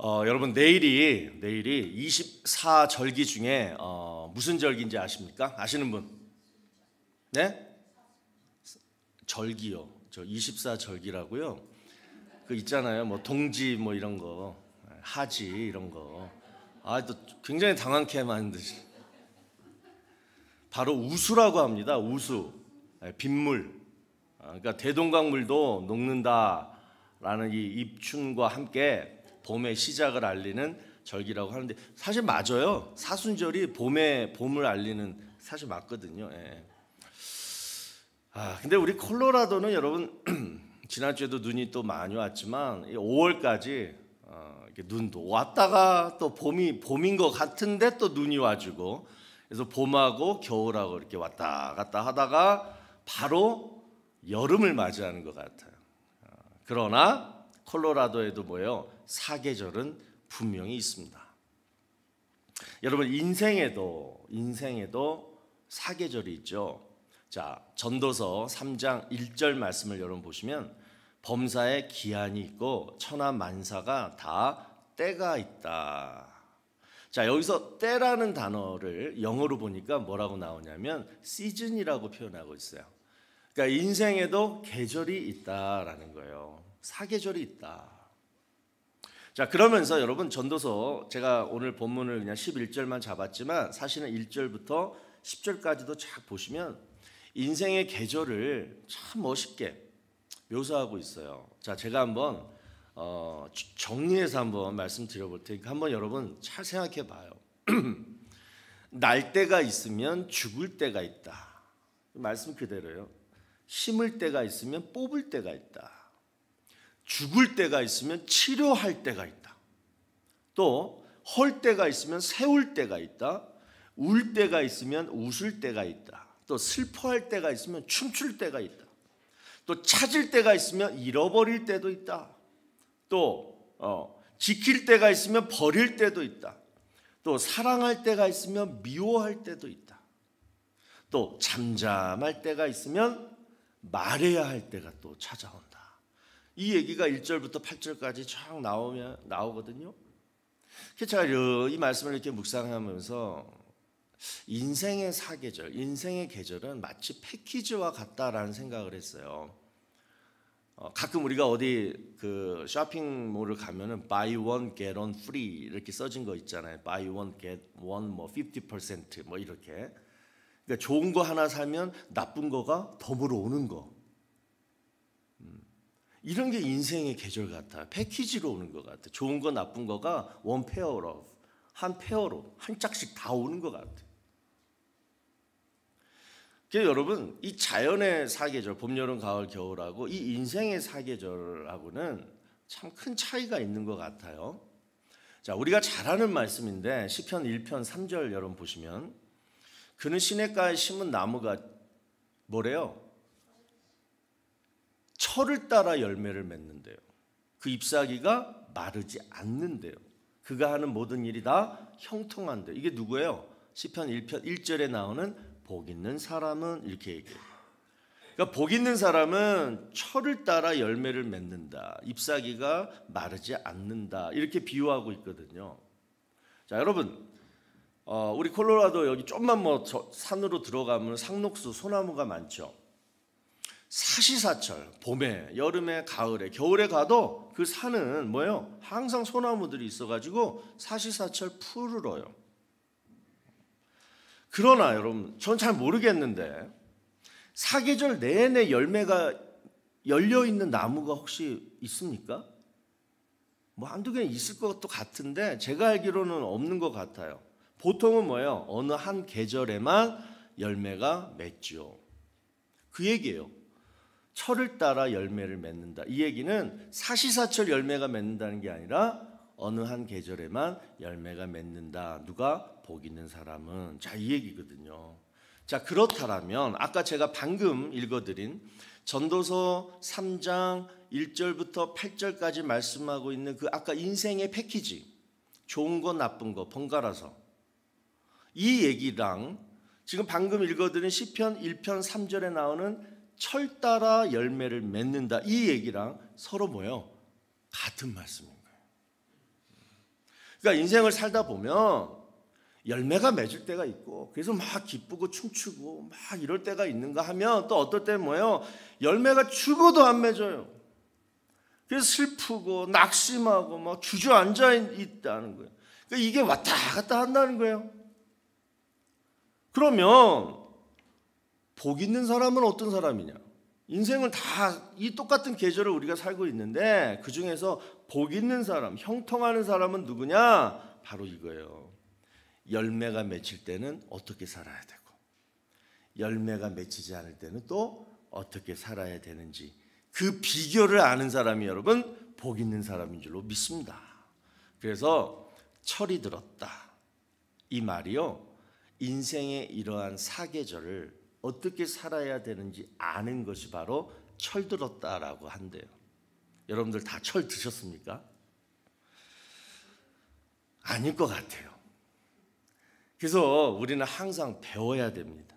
여러분 내일이 24절기 중에 무슨 절기인지 아십니까? 아시는 분? 네? 절기요. 저 24절기라고요. 그 있잖아요. 뭐 동지 뭐 이런 거, 하지 이런 거. 또 굉장히 당황케 만드시. 바로 우수라고 합니다. 우수, 빗물. 그러니까 대동강물도 녹는다라는 이 입춘과 함께 봄의 시작을 알리는 절기라고 하는데 사실 맞아요. 사순절이 봄을 알리는 사실 맞거든요. 예. 근데 우리 콜로라도는 여러분 지난주에도 눈이 또 많이 왔지만 5월까지 이렇게 눈도 왔다가 또 봄인 것 같은데 또 눈이 와주고 그래서 봄하고 겨울하고 이렇게 왔다 갔다 하다가 바로 여름을 맞이하는 것 같아요. 그러나 콜로라도에도 사계절은 분명히 있습니다. 여러분 인생에도 사계절이 있죠. 자, 전도서 3장 1절 말씀을 여러분 보시면 범사에 기한이 있고 천하만사가 다 때가 있다. 자, 여기서 때라는 단어를 영어로 보니까 뭐라고 나오냐면 시즌이라고 표현하고 있어요. 그러니까 인생에도 계절이 있다라는 거예요. 사계절이 있다. 자, 그러면서 여러분 전도서 제가 오늘 본문을 그냥 11절만 잡았지만 사실은 1절부터 10절까지도 쫙 보시면 인생의 계절을 참 멋있게 묘사하고 있어요. 자, 제가 한번 정리해서 한번 말씀드려볼 테니까 한번 여러분 잘 생각해 봐요. 날 때가 있으면 죽을 때가 있다. 말씀 그대로요. 심을 때가 있으면 뽑을 때가 있다. 죽을 때가 있으면 치료할 때가 있다. 또 헐 때가 있으면 세울 때가 있다. 울 때가 있으면 웃을 때가 있다. 또 슬퍼할 때가 있으면 춤출 때가 있다. 또 찾을 때가 있으면 잃어버릴 때도 있다. 또 지킬 때가 있으면 버릴 때도 있다. 또 사랑할 때가 있으면 미워할 때도 있다. 또 잠잠할 때가 있으면 말해야 할 때가 또 찾아온다. 이 얘기가 1절부터 8절까지 쫙 나오거든요. 제가 이 말씀을 이렇게 묵상하면서 인생의 사계절, 인생의 계절은 마치 패키지와 같다라는 생각을 했어요. 가끔 우리가 어디 그 쇼핑몰을 가면은 buy one get one free 이렇게 써진 거 있잖아요. buy one get one 뭐 50% 뭐 이렇게. 그러니까 좋은 거 하나 사면 나쁜 거가 덤으로 오는 거. 이런 게 인생의 계절 같아요. 패키지로 오는 것 같아요. 좋은 거 나쁜 거가 원 페어로 한 페어로 한 짝씩 다 오는 것 같아요. 그래서 여러분 이 자연의 사계절 봄, 여름, 가을, 겨울하고 이 인생의 사계절하고는 참 큰 차이가 있는 것 같아요. 자, 우리가 잘 아는 말씀인데 시편 1편 3절 여러분 보시면 그는 시냇가에 심은 나무가 뭐래요? 철을 따라 열매를 맺는데요. 그 잎사귀가 마르지 않는데요. 그가 하는 모든 일이 다 형통한데 이게 누구예요? 시편 1편 1절에 나오는 복 있는 사람은 이렇게 얘기해요. 그러니까 복 있는 사람은 철을 따라 열매를 맺는다. 잎사귀가 마르지 않는다. 이렇게 비유하고 있거든요. 자, 여러분 우리 콜로라도 여기 좀만 산으로 들어가면 상록수 소나무가 많죠. 사시사철 봄에 여름에 가을에 겨울에 가도 그 산은 항상 소나무들이 있어가지고 사시사철 푸르러요. 그러나 여러분 전 잘 모르겠는데 사계절 내내 열매가 열려있는 나무가 혹시 있습니까? 한두 개는 있을 것도 같은데 제가 알기로는 없는 것 같아요. 보통은 어느 한 계절에만 열매가 맺죠. 그 얘기예요. 철을 따라 열매를 맺는다. 이 얘기는 사시사철 열매가 맺는다는 게 아니라 어느 한 계절에만 열매가 맺는다. 누가? 복 있는 사람은. 자, 이 얘기거든요. 자, 그렇다면 아까 제가 방금 읽어드린 전도서 3장 1절부터 8절까지 말씀하고 있는 그 아까 인생의 패키지, 좋은 거 나쁜 거 번갈아서 이 얘기랑 지금 방금 읽어드린 시편 1편 3절에 나오는 철 따라 열매를 맺는다. 이 얘기랑 서로 같은 말씀인 거예요. 그러니까 인생을 살다 보면 열매가 맺을 때가 있고 그래서 막 기쁘고 춤추고 막 이럴 때가 있는가 하면 또 어떨 때는 뭐예요? 열매가 죽어도 안 맺어요. 그래서 슬프고 낙심하고 막 주저앉아 있다는 거예요. 그러니까 이게 왔다 갔다 한다는 거예요. 그러면 복 있는 사람은 어떤 사람이냐? 인생을 다 이 똑같은 계절을 우리가 살고 있는데 그 중에서 복 있는 사람, 형통하는 사람은 누구냐? 바로 이거예요. 열매가 맺힐 때는 어떻게 살아야 되고 열매가 맺히지 않을 때는 또 어떻게 살아야 되는지 그 비결을 아는 사람이 여러분 복 있는 사람인 줄로 믿습니다. 그래서 철이 들었다. 이 말이요. 인생의 이러한 사계절을 어떻게 살아야 되는지 아는 것이 바로 철 들었다라고 한대요. 여러분들 다 철 드셨습니까? 아닐 것 같아요. 그래서 우리는 항상 배워야 됩니다.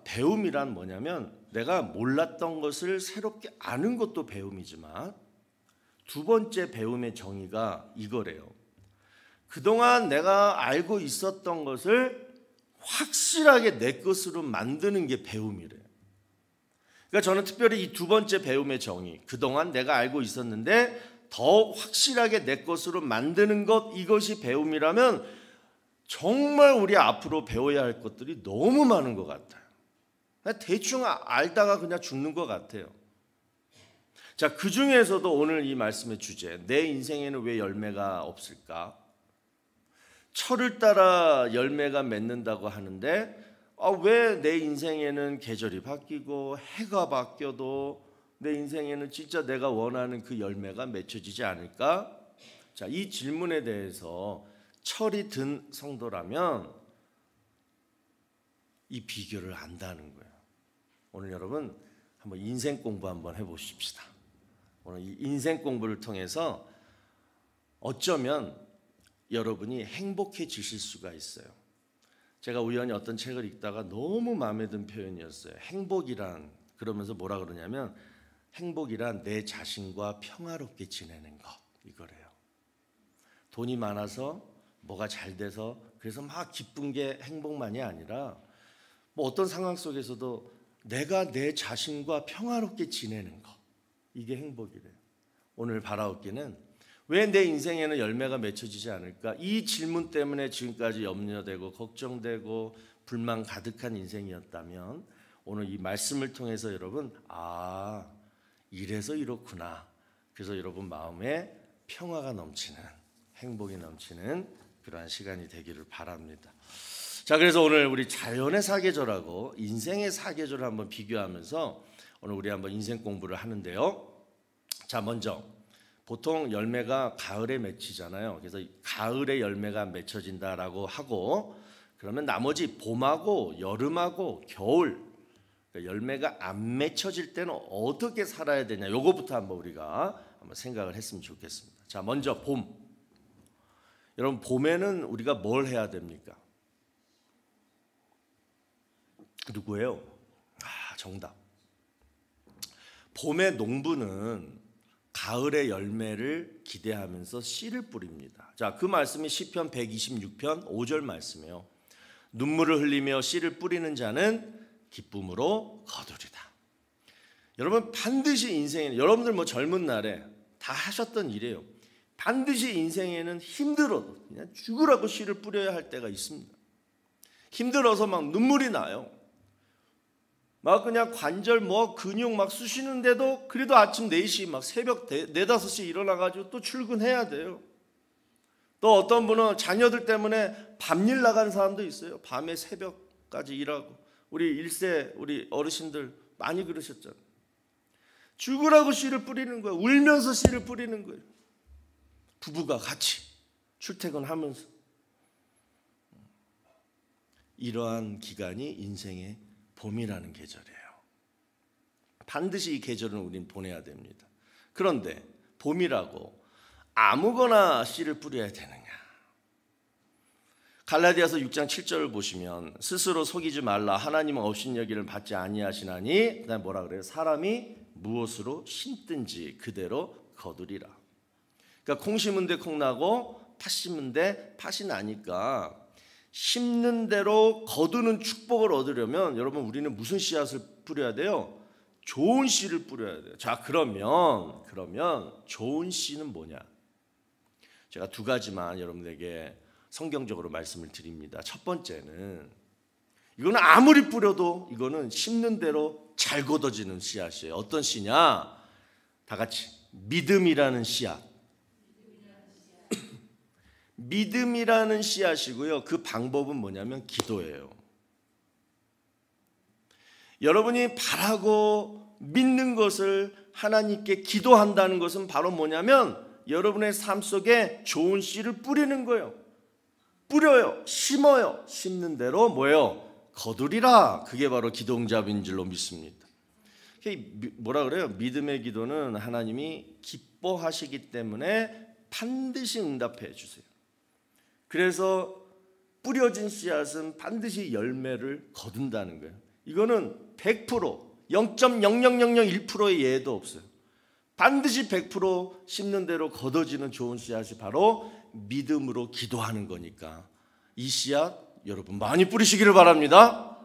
배움이란 뭐냐면 내가 몰랐던 것을 새롭게 아는 것도 배움이지만 두 번째 배움의 정의가 이거래요. 그동안 내가 알고 있었던 것을 확실하게 내 것으로 만드는 게 배움이래요. 그러니까 저는 특별히 이 두 번째 배움의 정의, 그동안 내가 알고 있었는데 더 확실하게 내 것으로 만드는 것, 이것이 배움이라면 정말 우리 앞으로 배워야 할 것들이 너무 많은 것 같아요. 대충 알다가 그냥 죽는 것 같아요. 자, 그 중에서도 오늘 이 말씀의 주제, 내 인생에는 왜 열매가 없을까? 철을 따라 열매가 맺는다고 하는데 왜 내 인생에는 계절이 바뀌고 해가 바뀌어도 내 인생에는 진짜 내가 원하는 그 열매가 맺혀지지 않을까? 자, 이 질문에 대해서 철이 든 성도라면 이 비결을 안다는 거예요. 오늘 여러분 한번 인생 공부 한번 해보십시다. 오늘 이 인생 공부를 통해서 어쩌면 여러분이 행복해지실 수가 있어요. 제가 우연히 어떤 책을 읽다가 너무 마음에 든 표현이었어요. 행복이란, 그러면서 뭐라 그러냐면 행복이란 내 자신과 평화롭게 지내는 것, 이거래요. 돈이 많아서 뭐가 잘 돼서 그래서 막 기쁜 게 행복만이 아니라 뭐 어떤 상황 속에서도 내가 내 자신과 평화롭게 지내는 것, 이게 행복이래요. 오늘 바라옵기는 왜 내 인생에는 열매가 맺혀지지 않을까? 이 질문 때문에 지금까지 염려되고 걱정되고 불만 가득한 인생이었다면 오늘 이 말씀을 통해서 여러분 이래서 이렇구나. 그래서 여러분 마음에 평화가 넘치는, 행복이 넘치는 그러한 시간이 되기를 바랍니다. 자, 그래서 오늘 우리 자연의 사계절하고 인생의 사계절을 한번 비교하면서 오늘 우리 한번 인생 공부를 하는데요. 자, 먼저 보통 열매가 가을에 맺히잖아요. 그래서 가을에 열매가 맺혀진다라고 하고 그러면 나머지 봄하고 여름하고 겨울, 그러니까 열매가 안 맺혀질 때는 어떻게 살아야 되냐, 요거부터 한번 우리가 한번 생각을 했으면 좋겠습니다. 자, 먼저 봄. 여러분 봄에는 우리가 뭘 해야 됩니까? 누구예요? 정답. 봄의 농부는 가을의 열매를 기대하면서 씨를 뿌립니다. 자, 그 말씀이 시편 126편 5절 말씀이에요. 눈물을 흘리며 씨를 뿌리는 자는 기쁨으로 거두리다. 여러분 반드시 인생에는, 여러분들 뭐 젊은 날에 다 하셨던 일이에요. 반드시 인생에는 힘들어도 그냥 죽으라고 씨를 뿌려야 할 때가 있습니다. 힘들어서 막 눈물이 나요. 막 그냥 관절 근육 막 쑤시는데도 그래도 아침 4시 막 새벽 4, 5시 일어나가지고 또 출근해야 돼요. 또 어떤 분은 자녀들 때문에 밤일 나가는 사람도 있어요. 밤에 새벽까지 일하고. 우리 1세 우리 어르신들 많이 그러셨잖아요. 죽으라고 씨를 뿌리는 거예요. 울면서 씨를 뿌리는 거예요. 부부가 같이 출퇴근하면서. 이러한 기간이 인생의 봄이라는 계절이에요. 반드시 이 계절은 우린 보내야 됩니다. 그런데 봄이라고 아무거나 씨를 뿌려야 되느냐? 갈라디아서 6장 7절을 보시면 스스로 속이지 말라. 하나님은 업신여기를 받지 아니하시나니, 그다음에 뭐라 그래요? 사람이 무엇으로 심든지 그대로 거두리라. 그러니까 콩 심은 데 콩 나고 팥 심은 데 팥이 나니까 심는 대로 거두는 축복을 얻으려면 여러분 우리는 무슨 씨앗을 뿌려야 돼요? 좋은 씨를 뿌려야 돼요. 자, 그러면 좋은 씨는 뭐냐? 제가 두 가지만 여러분에게 성경적으로 말씀을 드립니다. 첫 번째는 이거는 아무리 뿌려도 이거는 심는 대로 잘 걷어지는 씨앗이에요. 어떤 씨냐? 다 같이 믿음이라는 씨앗. 믿음이라는 씨앗이고요. 그 방법은 뭐냐면 기도예요. 여러분이 바라고 믿는 것을 하나님께 기도한다는 것은 바로 뭐냐면 여러분의 삶 속에 좋은 씨를 뿌리는 거예요. 뿌려요. 심어요. 심는 대로 뭐예요? 거두리라. 그게 바로 기도응답인 줄로 믿습니다. 뭐라 그래요? 믿음의 기도는 하나님이 기뻐하시기 때문에 반드시 응답해 주세요. 그래서 뿌려진 씨앗은 반드시 열매를 거둔다는 거예요. 이거는 100%, 0.00001%의 예도 없어요. 반드시 100% 심는 대로 거둬지는 좋은 씨앗이 바로 믿음으로 기도하는 거니까 이 씨앗 여러분 많이 뿌리시기를 바랍니다.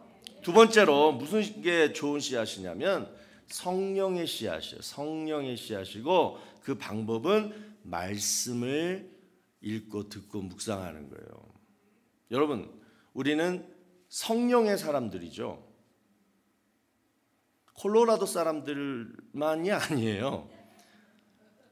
두 번째로 무슨 게 좋은 씨앗이냐면 성령의 씨앗이에요. 성령의 씨앗이고 그 방법은 말씀을 읽고 듣고 묵상하는 거예요. 여러분 우리는 성령의 사람들이죠. 콜로라도 사람들만이 아니에요.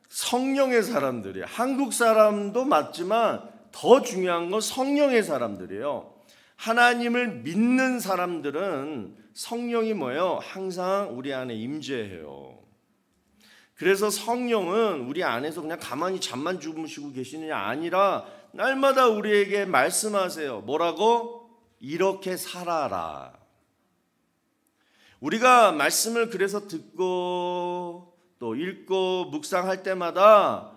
성령의 사람들이에요. 한국 사람도 맞지만 더 중요한 건 성령의 사람들이에요. 하나님을 믿는 사람들은 성령이 뭐예요? 항상 우리 안에 임재해요. 그래서 성령은 우리 안에서 그냥 가만히 잠만 주무시고 계시느냐 아니라 날마다 우리에게 말씀하세요. 뭐라고? 이렇게 살아라. 우리가 말씀을 그래서 듣고 또 읽고 묵상할 때마다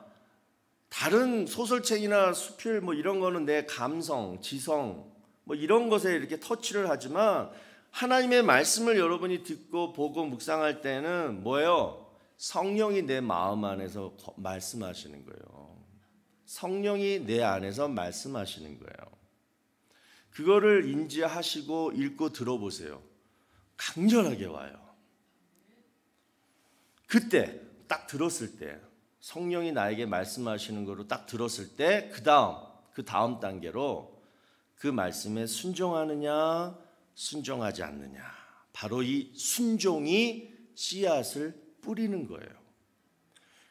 다른 소설책이나 수필 뭐 이런 거는 내 감성, 지성 뭐 이런 것에 이렇게 터치를 하지만 하나님의 말씀을 여러분이 듣고 보고 묵상할 때는 뭐예요? 성령이 내 마음 안에서 말씀하시는 거예요. 성령이 내 안에서 말씀하시는 거예요. 그거를 인지하시고 읽고 들어보세요. 강렬하게 와요. 그때 딱 들었을 때 성령이 나에게 말씀하시는 거로 딱 들었을 때 그 다음 단계로 그 말씀에 순종하느냐 순종하지 않느냐, 바로 이 순종이 씨앗을 뿌리는 거예요.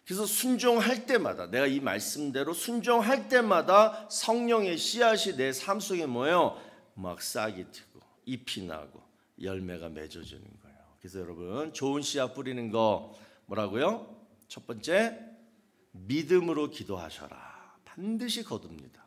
그래서 순종할 때마다 내가 이 말씀대로 순종할 때마다 성령의 씨앗이 내 삶 속에 뭐예요? 막 싹이 트고 잎이 나고 열매가 맺어지는 거예요. 그래서 여러분 좋은 씨앗 뿌리는 거 뭐라고요? 첫 번째, 믿음으로 기도하셔라. 반드시 거둡니다.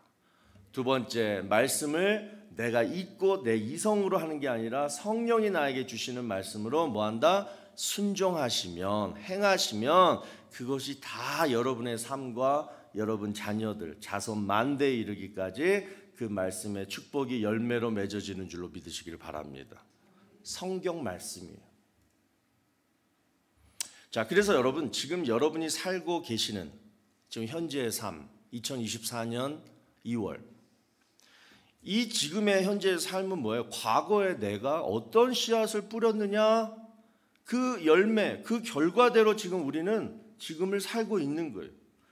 두 번째, 말씀을 내가 읽고 내 이성으로 하는 게 아니라 성령이 나에게 주시는 말씀으로 뭐한다? 순종하시면, 행하시면 그것이 다 여러분의 삶과 여러분 자녀들, 자손 만대에 이르기까지 그 말씀의 축복이 열매로 맺어지는 줄로 믿으시기를 바랍니다. 성경 말씀이에요. 자, 그래서 여러분 지금 여러분이 살고 계시는 지금 현재의 삶, 2024년 2월 이 지금의 현재의 삶은 뭐예요? 과거에 내가 어떤 씨앗을 뿌렸느냐, 그 열매, 그 결과대로 지금 우리는 지금을 살고 있는 거예요.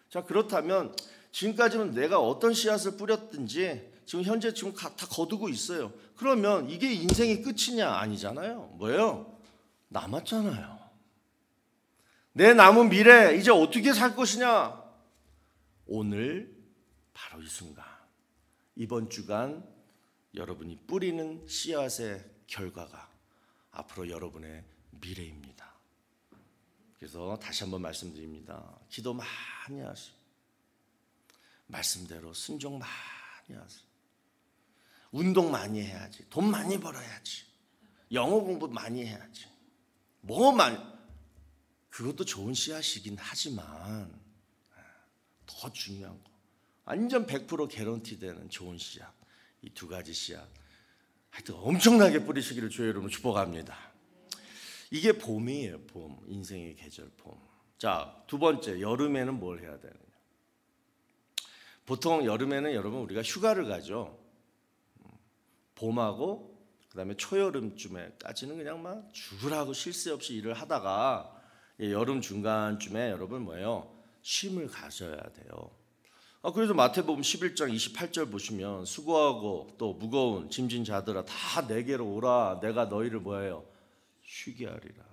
자, 그렇다면 지금까지는 내가 어떤 씨앗을 뿌렸든지 지금 현재 지금 다 거두고 있어요. 그러면 이게 인생의 끝이냐? 아니잖아요. 뭐예요? 남았잖아요. 내 남은 미래 이제 어떻게 살 것이냐? 오늘 바로 이 순간, 이번 주간 여러분이 뿌리는 씨앗의 결과가 앞으로 여러분의 미래입니다. 그래서 다시 한번 말씀드립니다. 기도 많이 하세요. 말씀대로 순종 많이 하세요. 운동 많이 해야지. 돈 많이 벌어야지. 영어 공부 많이 해야지. 뭐 많이, 그것도 좋은 씨앗이긴 하지만 더 중요한 거, 완전 100% 개런티 되는 좋은 씨앗, 이 두 가지 씨앗 하여튼 엄청나게 뿌리시기를 주의 이름으로 축복합니다. 이게 봄이에요. 봄, 인생의 계절 봄. 자, 두 번째, 여름에는 뭘 해야 되느냐? 보통 여름에는 여러분 우리가 휴가를 가죠. 봄하고 그다음에 초여름쯤에까지는 그냥 막 죽으라고 쉴 새 없이 일을 하다가 여름 중간쯤에 여러분 뭐예요? 쉼을 가져야 돼요. 그래서 마태복음 11장 28절 보시면 수고하고 또 무거운 짐진 자들아 다 내게로 오라 내가 너희를 뭐예요? 쉬게 하리라.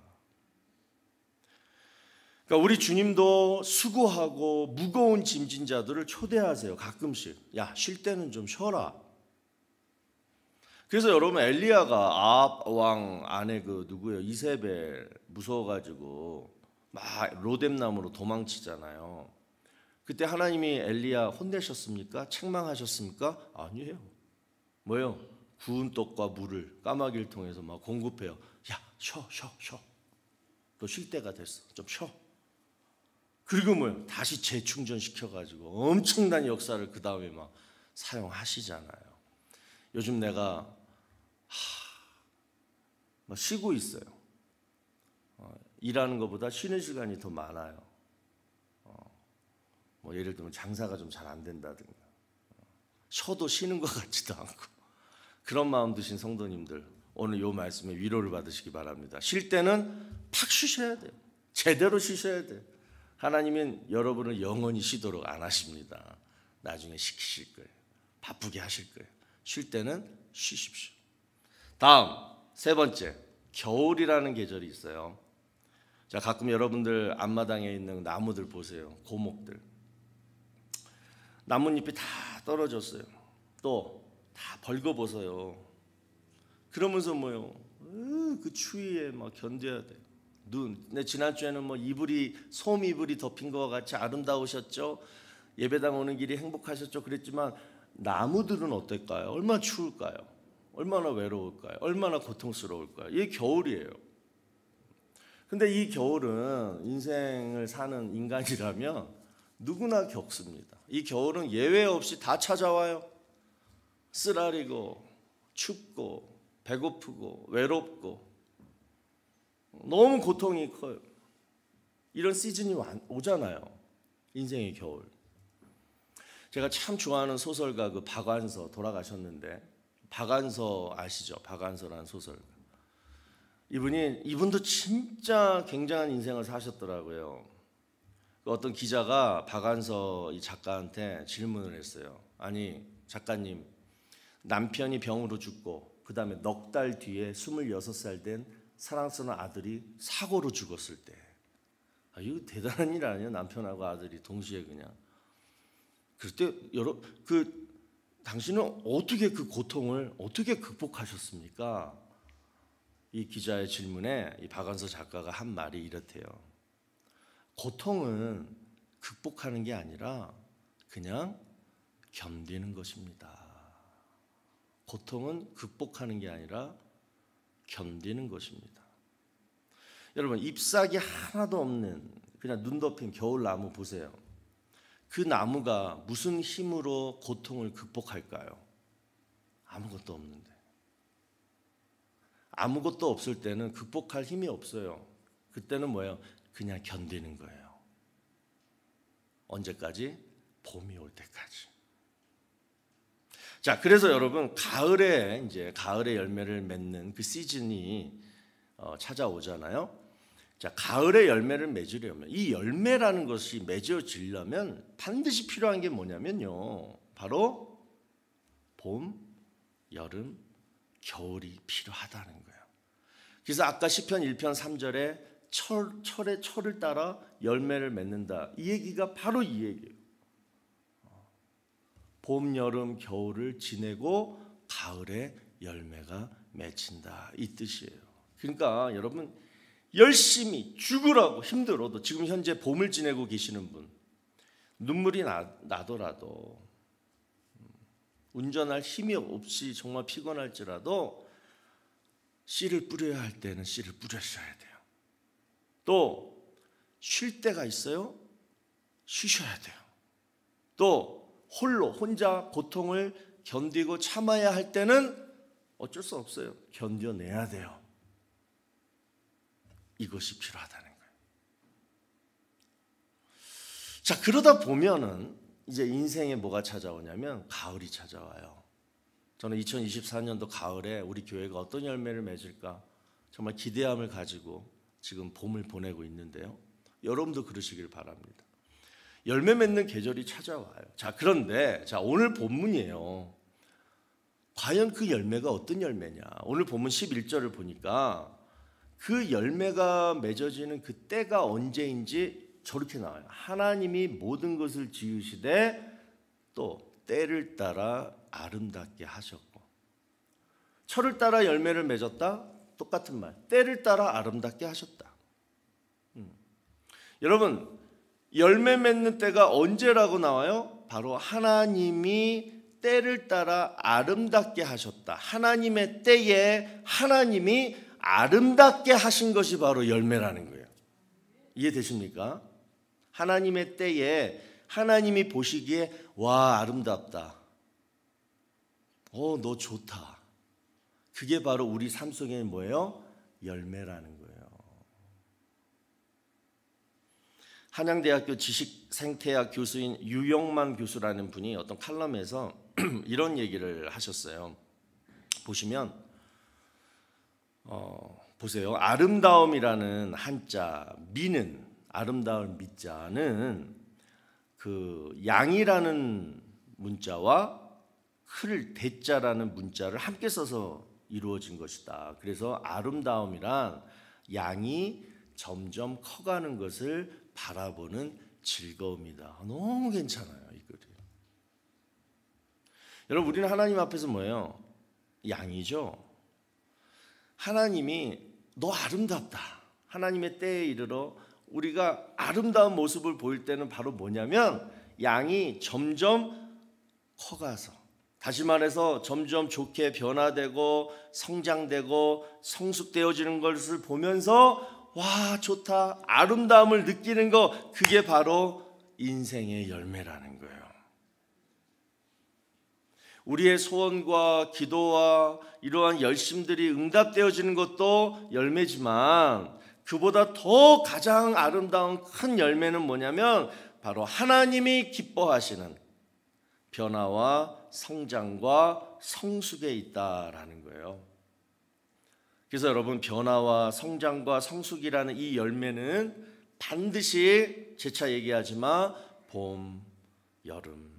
그러니까 우리 주님도 수고하고 무거운 짐진 자들을 초대하세요. 가끔씩. 야, 쉴 때는 좀 쉬어라. 그래서 여러분 엘리야가 아합 왕 아내 그 누구예요? 이세벨 무서워가지고 막 로뎀나무로 도망치잖아요. 그때 하나님이 엘리야 혼내셨습니까? 책망하셨습니까? 아니에요. 뭐예요? 구운 떡과 물을 까마귀를 통해서 막 공급해요. 야, 쉬어. 너 쉴 때가 됐어. 좀 쉬어. 그리고 뭐예요? 다시 재충전시켜가지고 엄청난 역사를 그 다음에 막 사용하시잖아요. 요즘 내가 막 쉬고 있어요. 일하는 것보다 쉬는 시간이 더 많아요. 뭐 예를 들면 장사가 좀 잘 안 된다든가 쉬어도 쉬는 것 같지도 않고 그런 마음 드신 성도님들 오늘 이 말씀에 위로를 받으시기 바랍니다. 쉴 때는 팍 쉬셔야 돼요. 제대로 쉬셔야 돼요. 하나님은 여러분을 영원히 쉬도록 안 하십니다. 나중에 시키실 거예요. 바쁘게 하실 거예요. 쉴 때는 쉬십시오. 다음 세 번째, 겨울이라는 계절이 있어요. 자, 가끔 여러분들 앞마당에 있는 나무들 보세요. 고목들. 나뭇잎이 다 떨어졌어요. 또 다 벌거벗어요. 그러면서 뭐요? 그 추위에 막 견뎌야 돼요. 근데 지난주에는 뭐 솜 이불이 덮인 것과 같이 아름다우셨죠? 예배당 오는 길이 행복하셨죠? 그랬지만 나무들은 어떨까요? 얼마나 추울까요? 얼마나 외로울까요? 얼마나 고통스러울까요? 이게 겨울이에요. 근데 이 겨울은 인생을 사는 인간이라면 누구나 겪습니다. 이 겨울은 예외 없이 다 찾아와요. 쓰라리고 춥고 배고프고 외롭고 너무 고통이 커요. 이런 시즌이 오잖아요. 인생의 겨울. 제가 참 좋아하는 소설가 그 박완서 돌아가셨는데 박완서 아시죠? 박완서라는 소설가. 이분도 진짜 굉장한 인생을 사셨더라고요. 어떤 기자가 박완서 이 작가한테 질문을 했어요. 아니 작가님, 남편이 병으로 죽고 그 다음에 넉 달 뒤에 26살 된 사랑스러운 아들이 사고로 죽었을 때 이거 대단한 일 아니에요? 남편하고 아들이 동시에 그냥. 그때 당신은 어떻게 그 고통을 어떻게 극복하셨습니까? 이 기자의 질문에 이 박완서 작가가 한 말이 이렇대요. 고통은 극복하는 게 아니라 그냥 견디는 것입니다. 고통은 극복하는 게 아니라 견디는 것입니다. 여러분 잎사귀 하나도 없는 그냥 눈 덮인 겨울 나무 보세요. 그 나무가 무슨 힘으로 고통을 극복할까요? 아무것도 없는데. 아무것도 없을 때는 극복할 힘이 없어요. 그때는 뭐예요? 그냥 견디는 거예요. 언제까지? 봄이 올 때까지. 자, 그래서 여러분 가을에 열매를 맺는 그 시즌이 찾아오잖아요. 자, 가을에 열매를 맺으려면 이 열매라는 것이 맺어지려면 반드시 필요한 게 뭐냐면요. 바로 봄, 여름, 겨울이 필요하다는 거예요. 그래서 아까 시편 1편 3절에 철의 철을 따라 열매를 맺는다. 이 얘기가 바로 이 얘기예요. 봄, 여름, 겨울을 지내고 가을에 열매가 맺힌다. 이 뜻이에요. 그러니까 여러분 열심히 죽으라고 힘들어도 지금 현재 봄을 지내고 계시는 분 눈물이 나더라도 운전할 힘이 없이 정말 피곤할지라도 씨를 뿌려야 할 때는 씨를 뿌리셔야 돼요. 또 쉴 때가 있어요. 쉬셔야 돼요. 또 혼자 고통을 견디고 참아야 할 때는 어쩔 수 없어요. 견뎌내야 돼요. 이것이 필요하다는 거예요. 자, 그러다 보면은 이제 인생에 뭐가 찾아오냐면 가을이 찾아와요. 저는 2024년도 가을에 우리 교회가 어떤 열매를 맺을까 정말 기대함을 가지고 지금 봄을 보내고 있는데요. 여러분도 그러시길 바랍니다. 열매 맺는 계절이 찾아와요. 자, 그런데 오늘 본문이에요. 과연 그 열매가 어떤 열매냐? 오늘 본문 11절을 보니까 그 열매가 맺어지는 그 때가 언제인지 저렇게 나와요. 하나님이 모든 것을 지으시되 또 때를 따라 아름답게 하셨고, 철을 따라 열매를 맺었다? 똑같은 말. 때를 따라 아름답게 하셨다. 여러분, 열매 맺는 때가 언제라고 나와요? 바로 하나님이 때를 따라 아름답게 하셨다. 하나님의 때에 하나님이 아름답게 하신 것이 바로 열매라는 거예요. 이해되십니까? 하나님의 때에 하나님이 보시기에 와, 아름답다. 너 좋다. 그게 바로 우리 삶 속에 뭐예요? 열매라는 거예요. 한양대학교 지식생태학 교수인 유영만 교수라는 분이 어떤 칼럼에서 이런 얘기를 하셨어요. 보시면 보세요. 아름다움이라는 한자 미는, 아름다울 미자는 그 양이라는 문자와 클 대자라는 문자를 함께 써서 이루어진 것이다. 그래서 아름다움이란 양이 점점 커가는 것을 바라보는 즐거움이다. 너무 괜찮아요, 이 글이. 여러분, 우리는 하나님 앞에서 뭐예요? 양이죠. 하나님이 너 아름답다. 하나님의 때에 이르러 우리가 아름다운 모습을 보일 때는 바로 뭐냐면 양이 점점 커가서, 다시 말해서 점점 좋게 변화되고 성장되고 성숙되어지는 것을 보면서 와, 좋다, 아름다움을 느끼는 거, 그게 바로 인생의 열매라는 거예요. 우리의 소원과 기도와 이러한 열심들이 응답되어지는 것도 열매지만 그보다 더 가장 아름다운 큰 열매는 뭐냐면 바로 하나님이 기뻐하시는 변화와 성장과 성숙에 있다라는 거예요. 그래서 여러분, 변화와 성장과 성숙이라는 이 열매는 반드시 재차 얘기하지만 봄, 여름,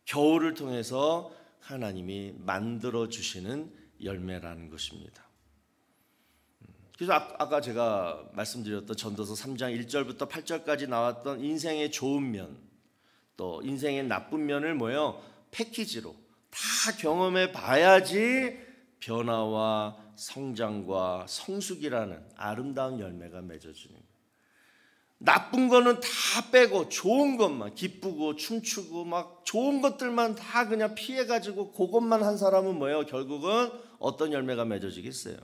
겨울을 통해서 하나님이 만들어 주시는 열매라는 것입니다. 그래서 아까 제가 말씀드렸던 전도서 3장 1절부터 8절까지 나왔던 인생의 좋은 면, 또 인생의 나쁜 면을 패키지로 다 경험해 봐야지 변화와 성장과 성숙이라는 아름다운 열매가 맺어지는 거예요. 나쁜 거는 다 빼고 좋은 것만, 기쁘고 춤추고 막 좋은 것들만 다 그냥 피해가지고 그것만 한 사람은 결국은 어떤 열매가 맺어지겠어요?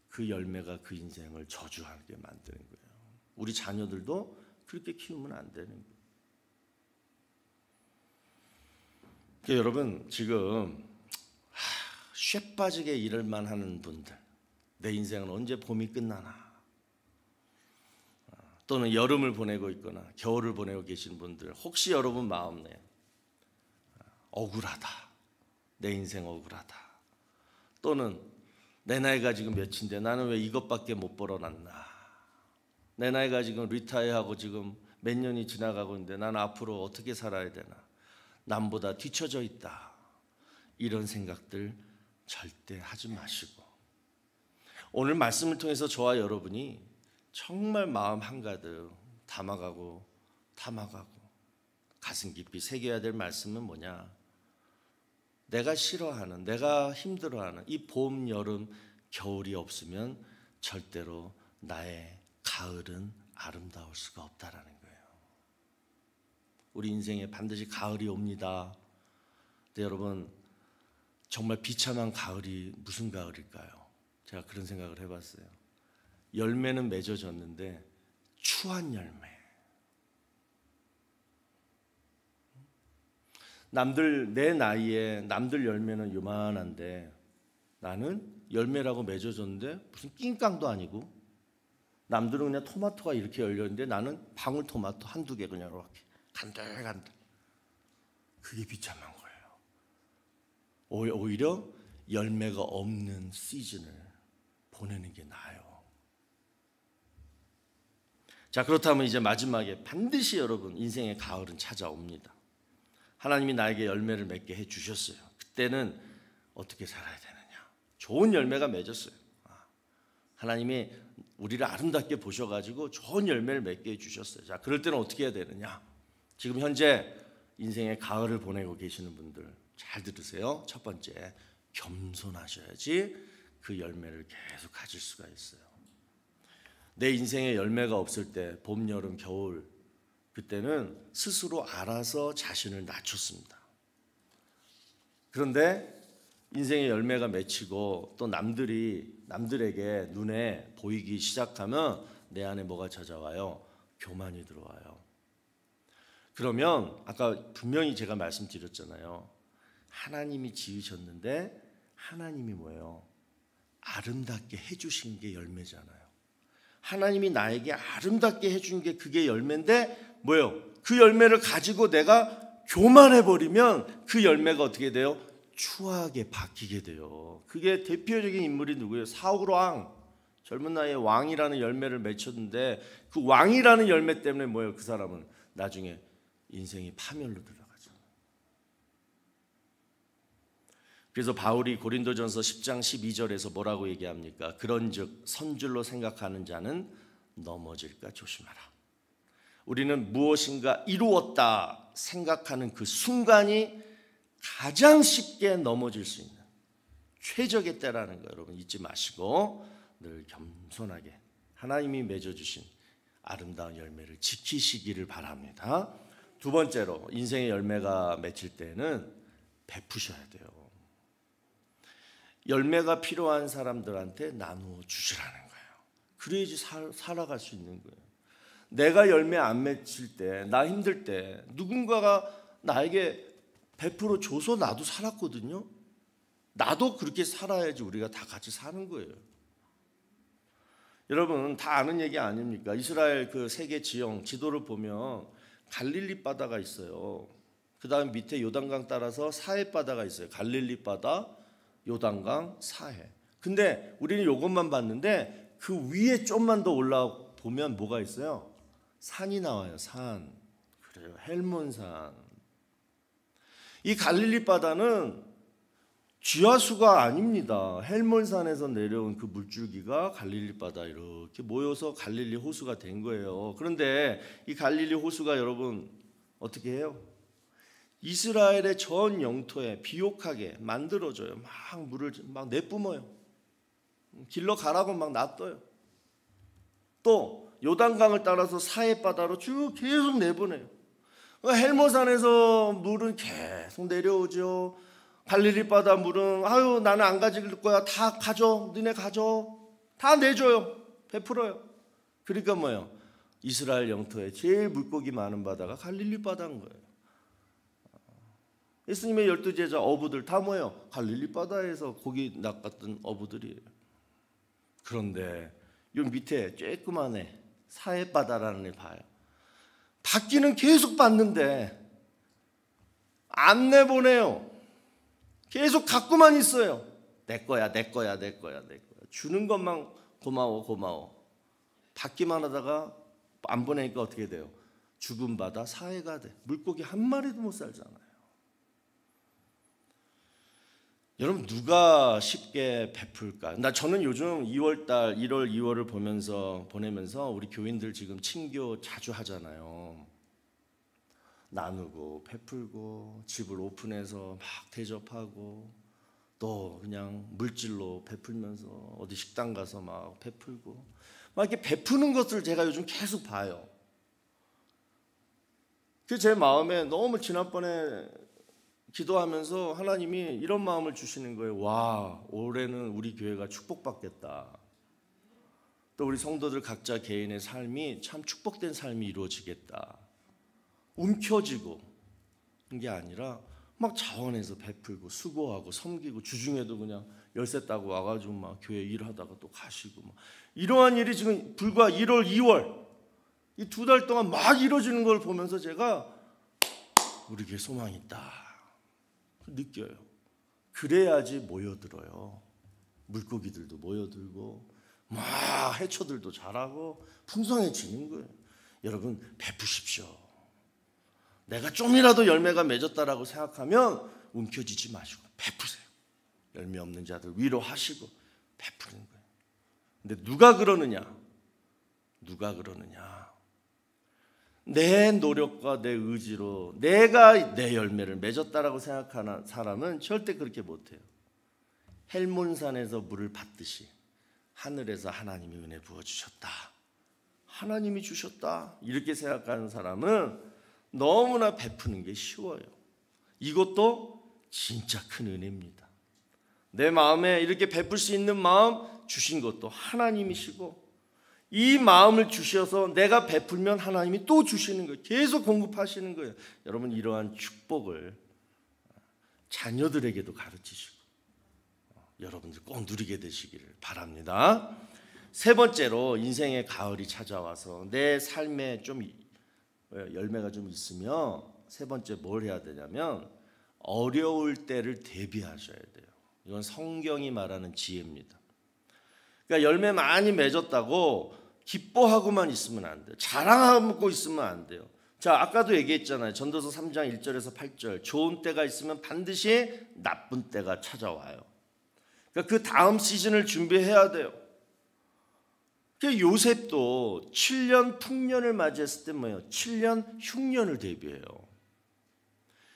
그 열매가 그 인생을 저주하게 만드는 거예요. 우리 자녀들도 그렇게 키우면 안 되는 거예요. 그러니까 여러분, 지금 쇠 빠지게 일을만 하는 분들, 내 인생은 언제 봄이 끝나나, 또는 여름을 보내고 있거나 겨울을 보내고 계신 분들, 혹시 여러분 마음 내에 억울하다, 내 인생 억울하다, 또는 내 나이가 지금 몇인데 나는 왜 이것밖에 못 벌어놨나, 내 나이가 지금 리타이어하고 지금 몇 년이 지나가고 있는데 나는 앞으로 어떻게 살아야 되나, 남보다 뒤처져 있다, 이런 생각들 절대 하지 마시고, 오늘 말씀을 통해서 저와 여러분이 정말 마음 한가득 담아가고 가슴 깊이 새겨야 될 말씀은 뭐냐? 내가 싫어하는, 내가 힘들어하는 이 봄, 여름, 겨울이 없으면 절대로 나의 가을은 아름다울 수가 없다라는 거예요. 우리 인생에 반드시 가을이 옵니다. 근데 여러분, 정말 비참한 가을이 무슨 가을일까요? 제가 그런 생각을 해봤어요. 열매는 맺어졌는데 추한 열매. 내 나이에 남들 열매는 요만한데 나는 열매라고 맺어졌는데 무슨 낑깡도 아니고, 남들은 그냥 토마토가 이렇게 열렸는데 나는 방울토마토 한두 개 그냥 이렇게 간들간들. 그게 비참한 거예요. 오히려 열매가 없는 시즌을 보내는 게 나아요. 자, 그렇다면 이제 마지막에 반드시 여러분 인생의 가을은 찾아옵니다. 하나님이 나에게 열매를 맺게 해주셨어요. 그때는 어떻게 살아야 되느냐? 좋은 열매가 맺었어요. 하나님이 우리를 아름답게 보셔가지고 좋은 열매를 맺게 해주셨어요. 자, 그럴 때는 어떻게 해야 되느냐? 지금 현재 인생의 가을을 보내고 계시는 분들 잘 들으세요. 첫 번째, 겸손하셔야지 그 열매를 계속 가질 수가 있어요. 내 인생에 열매가 없을 때 봄, 여름, 겨울 그때는 스스로 알아서 자신을 낮췄습니다. 그런데 인생의 열매가 맺히고 또 남들에게 눈에 보이기 시작하면 내 안에 뭐가 찾아와요? 교만이 들어와요. 그러면 아까 분명히 제가 말씀드렸잖아요. 하나님이 지으셨는데 하나님이 뭐예요? 아름답게 해주신 게 열매잖아요. 하나님이 나에게 아름답게 해준 게 그게 열매인데 뭐예요? 그 열매를 가지고 내가 교만해버리면 그 열매가 어떻게 돼요? 추하게 바뀌게 돼요. 그게 대표적인 인물이 누구예요? 사울 왕. 젊은 나이에 왕이라는 열매를 맺혔는데 그 왕이라는 열매 때문에 뭐예요? 그 사람은 나중에 인생이 파멸로 들어가죠. 그래서 바울이 고린도전서 10장 12절에서 뭐라고 얘기합니까? 그런즉 선줄로 생각하는 자는 넘어질까 조심하라. 우리는 무엇인가 이루었다 생각하는 그 순간이 가장 쉽게 넘어질 수 있는 최적의 때라는 거 여러분 잊지 마시고 늘 겸손하게 하나님이 맺어주신 아름다운 열매를 지키시기를 바랍니다. 두 번째로 인생의 열매가 맺힐 때는 베푸셔야 돼요. 열매가 필요한 사람들한테 나누어 주시라는 거예요. 그래야지 살아갈 수 있는 거예요. 내가 열매 안 맺힐 때, 나 힘들 때 누군가가 나에게 베풀어 줘서 나도 살았거든요. 나도 그렇게 살아야지 우리가 다 같이 사는 거예요. 여러분 다 아는 얘기 아닙니까? 이스라엘 그 세계 지형 지도를 보면 갈릴리 바다가 있어요. 그 다음 밑에 요단강 따라서 사해 바다가 있어요. 갈릴리 바다, 요단강, 사해. 근데 우리는 이것만 봤는데 그 위에 좀만 더 올라가 보면 뭐가 있어요? 산이 나와요. 산. 그래요. 헬몬산. 이 갈릴리 바다는 지하수가 아닙니다. 헬몬산에서 내려온 그 물줄기가 갈릴리 바다 이렇게 모여서 갈릴리 호수가 된 거예요. 그런데 이 갈릴리 호수가 여러분 어떻게 해요? 이스라엘의 전 영토에 비옥하게 만들어져요. 막 물을 막 내뿜어요. 길러 가라고 막 놔둬요. 또 요단강을 따라서 사해 바다로 쭉 계속 내보내요. 헬몬산에서 물은 계속 내려오죠. 갈릴리 바다 물은 아유 나는 안 가질 거야. 다 가져. 너네 가져. 다 내줘요. 베풀어요. 그러니까 뭐예요? 이스라엘 영토에 제일 물고기 많은 바다가 갈릴리 바다인 거예요. 예수님의 12제자 어부들 다 뭐예요? 갈릴리 바다에서 고기 낚았던 어부들이에요. 그런데 요 밑에 쬐끄만해 사해 바다라는 애 봐요. 받기는 계속 받는데 안 내보내요. 계속 갖고만 있어요. 내 거야, 내 거야, 내 거야, 내 거야. 주는 것만 고마워, 고마워. 받기만 하다가 안 보내니까 어떻게 돼요? 죽은 바다 사해가 돼. 물고기 한 마리도 못 살잖아요. 여러분 누가 쉽게 베풀까? 저는 요즘 2월달 1월 2월을 보내면서 우리 교인들 지금 친교 자주 하잖아요. 나누고 베풀고 집을 오픈해서 막 대접하고 또 그냥 물질로 베풀면서 어디 식당 가서 막 베풀고 막 이렇게 베푸는 것을 제가 요즘 계속 봐요. 그 제 마음에 너무 지난번에 기도하면서 하나님이 이런 마음을 주시는 거예요. 와, 올해는 우리 교회가 축복받겠다. 또 우리 성도들 각자 개인의 삶이 참 축복된 삶이 이루어지겠다. 움켜쥐고 게 아니라 막 자원해서 베풀고 수고하고 섬기고 주중에도 그냥 열쇠 따고 와가지고 막 교회 일하다가 또 가시고 막 이러한 일이 지금 불과 1월, 2월 이 2달 동안 막 이루어지는 걸 보면서 제가 우리에게 소망이 있다 느껴요. 그래야지 모여들어요. 물고기들도 모여들고 막 해초들도 자라고 풍성해지는 거예요. 여러분 베푸십시오. 내가 좀이라도 열매가 맺었다라고 생각하면 움켜쥐지 마시고 베푸세요. 열매 없는 자들 위로하시고 베푸는 거예요. 근데 누가 그러느냐? 내 노력과 내 의지로 내가 내 열매를 맺었다라고 생각하는 사람은 절대 그렇게 못해요. 헬몬산에서 물을 받듯이 하늘에서 하나님이 은혜 부어주셨다, 하나님이 주셨다 이렇게 생각하는 사람은 너무나 베푸는 게 쉬워요. 이것도 진짜 큰 은혜입니다. 내 마음에 이렇게 베풀 수 있는 마음 주신 것도 하나님이시고, 이 마음을 주셔서 내가 베풀면 하나님이 또 주시는 거예요. 계속 공급하시는 거예요. 여러분 이러한 축복을 자녀들에게도 가르치시고 여러분들 꼭 누리게 되시기를 바랍니다. 세 번째로, 인생의 가을이 찾아와서 내 삶에 좀 열매가 좀 있으면 세 번째 뭘 해야 되냐면 어려울 때를 대비하셔야 돼요. 이건 성경이 말하는 지혜입니다. 그러니까 열매 많이 맺었다고 기뻐하고만 있으면 안 돼요. 자랑하고 있으면 안 돼요. 자, 아까도 얘기했잖아요. 전도서 3장 1절에서 8절. 좋은 때가 있으면 반드시 나쁜 때가 찾아와요. 그러니까 그 다음 시즌을 준비해야 돼요. 요셉도 7년 풍년을 맞이했을 때 뭐예요? 7년 흉년을 대비해요.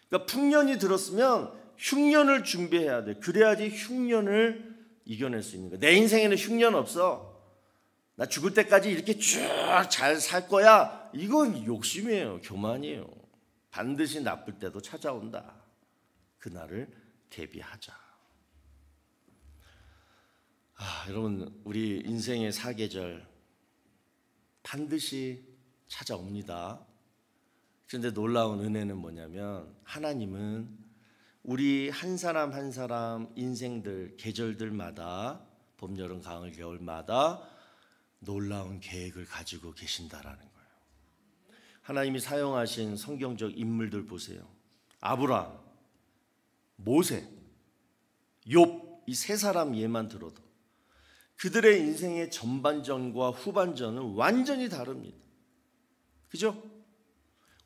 그러니까 풍년이 들었으면 흉년을 준비해야 돼. 그래야지 흉년을 이겨낼 수 있는 거야. 내 인생에는 흉년 없어. 나 죽을 때까지 이렇게 쭉 잘 살 거야. 이건 욕심이에요. 교만이에요. 반드시 나쁠 때도 찾아온다. 그날을 대비하자. 여러분 우리 인생의 사계절 반드시 찾아옵니다. 그런데 놀라운 은혜는 뭐냐면 하나님은 우리 한 사람 한 사람 인생들 계절들마다 봄, 여름, 가을, 겨울마다 놀라운 계획을 가지고 계신다라는 거예요. 하나님이 사용하신 성경적 인물들 보세요. 아브라함, 모세, 욥, 이 세 사람 예만 들어도 그들의 인생의 전반전과 후반전은 완전히 다릅니다. 그죠?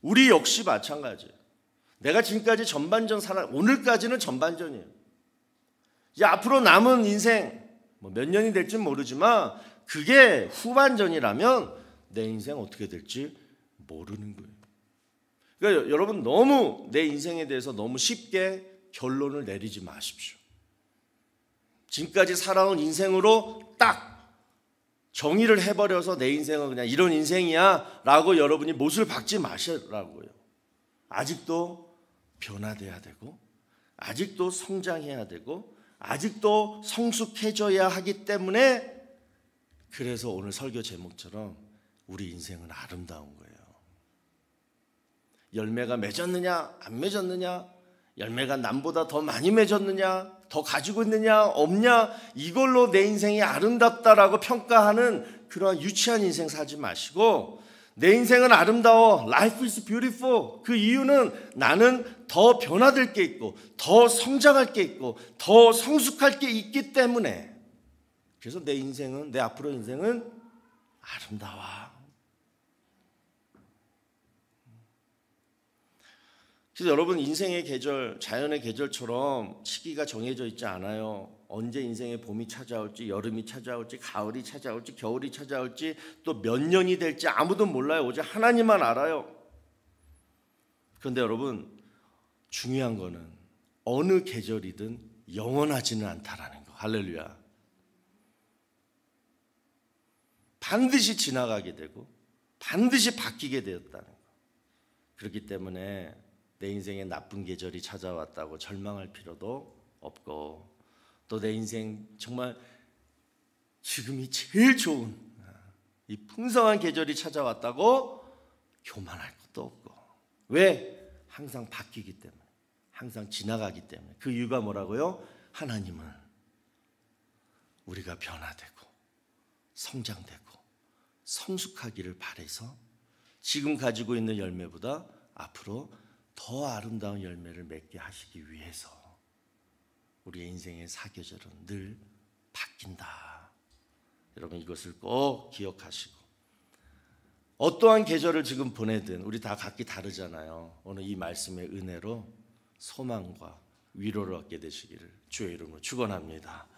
우리 역시 마찬가지예요. 내가 지금까지 전반전 오늘까지는 전반전이에요. 이제 앞으로 남은 인생 몇 년이 될지는 모르지만 그게 후반전이라면 내 인생 어떻게 될지 모르는 거예요. 그러니까 여러분 너무 내 인생에 대해서 너무 쉽게 결론을 내리지 마십시오. 지금까지 살아온 인생으로 딱 정의를 해버려서 내 인생은 그냥 이런 인생이야 라고 여러분이 못을 박지 마시라고요. 아직도 변화돼야 되고 아직도 성장해야 되고 아직도 성숙해져야 하기 때문에, 그래서 오늘 설교 제목처럼 우리 인생은 아름다운 거예요. 열매가 맺었느냐 안 맺었느냐, 열매가 남보다 더 많이 맺었느냐, 더 가지고 있느냐 없냐, 이걸로 내 인생이 아름답다라고 평가하는 그런 유치한 인생 살지 마시고 내 인생은 아름다워. Life is beautiful. 그 이유는 나는 더 변화될 게 있고 더 성장할 게 있고 더 성숙할 게 있기 때문에, 그래서 내 인생은, 내 앞으로 인생은 아름다워. 그래서 여러분 인생의 계절, 자연의 계절처럼 시기가 정해져 있지 않아요. 언제 인생의 봄이 찾아올지, 여름이 찾아올지, 가을이 찾아올지, 겨울이 찾아올지, 또 몇 년이 될지 아무도 몰라요. 오직 하나님만 알아요. 그런데 여러분 중요한 거는 어느 계절이든 영원하지는 않다라는 거. 할렐루야. 반드시 지나가게 되고 반드시 바뀌게 되었다는 거. 그렇기 때문에 내 인생에 나쁜 계절이 찾아왔다고 절망할 필요도 없고, 또 내 인생 정말 지금이 제일 좋은 이 풍성한 계절이 찾아왔다고 교만할 것도 없고. 왜? 항상 바뀌기 때문에, 항상 지나가기 때문에. 그 이유가 뭐라고요? 하나님은 우리가 변화되고 성장되고 성숙하기를 바라서 지금 가지고 있는 열매보다 앞으로 더 아름다운 열매를 맺게 하시기 위해서 우리의 인생의 사계절은 늘 바뀐다. 여러분 이것을 꼭 기억하시고, 어떠한 계절을 지금 보내든 우리 다 각기 다르잖아요. 오늘 이 말씀의 은혜로 소망과 위로를 얻게 되시기를 주의 이름으로 축원합니다.